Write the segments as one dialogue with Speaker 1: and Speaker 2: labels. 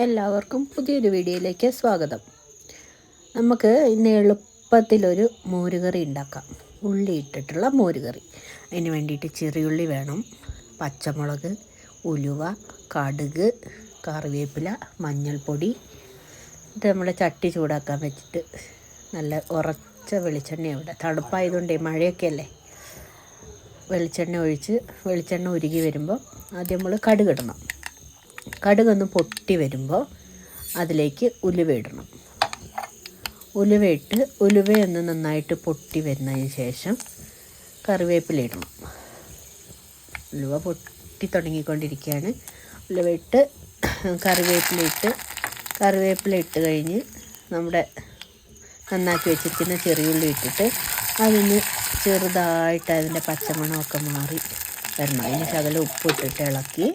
Speaker 1: എല്ലാവർക്കും പുതിയൊരു വീഡിയോയിലേക്ക് സ്വാഗതം. നമുക്ക് ഇന്ന് എളുപ്പത്തിലൊരു മോരുകറി ഉണ്ടാക്കാം. ഉള്ളി ഇട്ടിട്ടുള്ള മോരുകറി. അതിന് വേണ്ടിയിട്ട് ചെറിയുള്ളി വേണം, പച്ചമുളക്, ഉലുവ, കടുക്, കറിവേപ്പില, മഞ്ഞൾപ്പൊടി. ഇത് നമ്മൾ ചട്ടി ചൂടാക്കാൻ വെച്ചിട്ട് നല്ല ഉറച്ച വെളിച്ചെണ്ണ, ഇവിടെ തണുപ്പായതുകൊണ്ട് മഴയൊക്കെ അല്ലേ, വെളിച്ചെണ്ണ ഒഴിച്ച് വെളിച്ചെണ്ണ ഉരുകി വരുമ്പോൾ ആദ്യം നമ്മൾ കടുകിടണം. കടുകൊന്ന് പൊട്ടി വരുമ്പോൾ അതിലേക്ക് ഉലുവ ഇടണം. ഉലുവയൊന്ന് നന്നായിട്ട് പൊട്ടി വരുന്നതിന് ശേഷം കറിവേപ്പില ഇടണം. ഉലുവ പൊട്ടി തുടങ്ങിക്കൊണ്ടിരിക്കുകയാണ്. ഉലുവ ഇട്ട് കറിവേപ്പില ഇട്ട് കഴിഞ്ഞ് നമ്മുടെ നന്നാക്കി വെച്ചിരിക്കുന്ന ചെറിയുള്ളി ഇട്ടിട്ട് അതൊന്ന് ചെറുതായിട്ട് അതിൻ്റെ പച്ചമണമൊക്കെ മാറി വരണം. അതിന് ശകലം ഉപ്പിട്ടിട്ട് ഇളക്കി,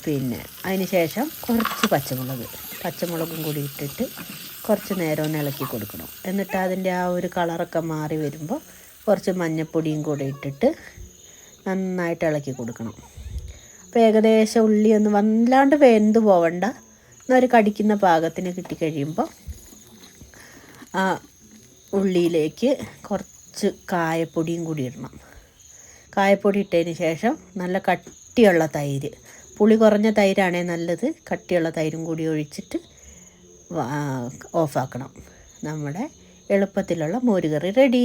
Speaker 1: പിന്നെ അതിന് ശേഷം കുറച്ച് പച്ചമുളകും കൂടി ഇട്ടിട്ട് കുറച്ച് നേരം ഒന്ന് ഇളക്കി കൊടുക്കണം. എന്നിട്ട് അതിൻ്റെ ആ ഒരു കളറൊക്കെ മാറി വരുമ്പോൾ കുറച്ച് മഞ്ഞൾപ്പൊടിയും കൂടി ഇട്ടിട്ട് നന്നായിട്ട് ഇളക്കി കൊടുക്കണം. അപ്പോൾ ഏകദേശം ഉള്ളി ഒന്ന് വല്ലാണ്ട് വെന്ത് പോവണ്ട, എന്നൊരു കടിക്കുന്ന പാകത്തിന് കിട്ടിക്കഴിയുമ്പോൾ ആ ഉള്ളിയിലേക്ക് കുറച്ച് കായപ്പൊടിയും കൂടി ഇടണം. കായപ്പൊടി ഇട്ടതിന് ശേഷം നല്ല കട്ടിയുള്ള തൈര്, പുളി കുറഞ്ഞ തൈരാണേ നല്ലത്, കട്ടിയുള്ള തൈരും കൂടി ഒഴിച്ചിട്ട് ഓഫാക്കണം. നമ്മുടെ എളുപ്പത്തിലുള്ള മോരുകറി റെഡി.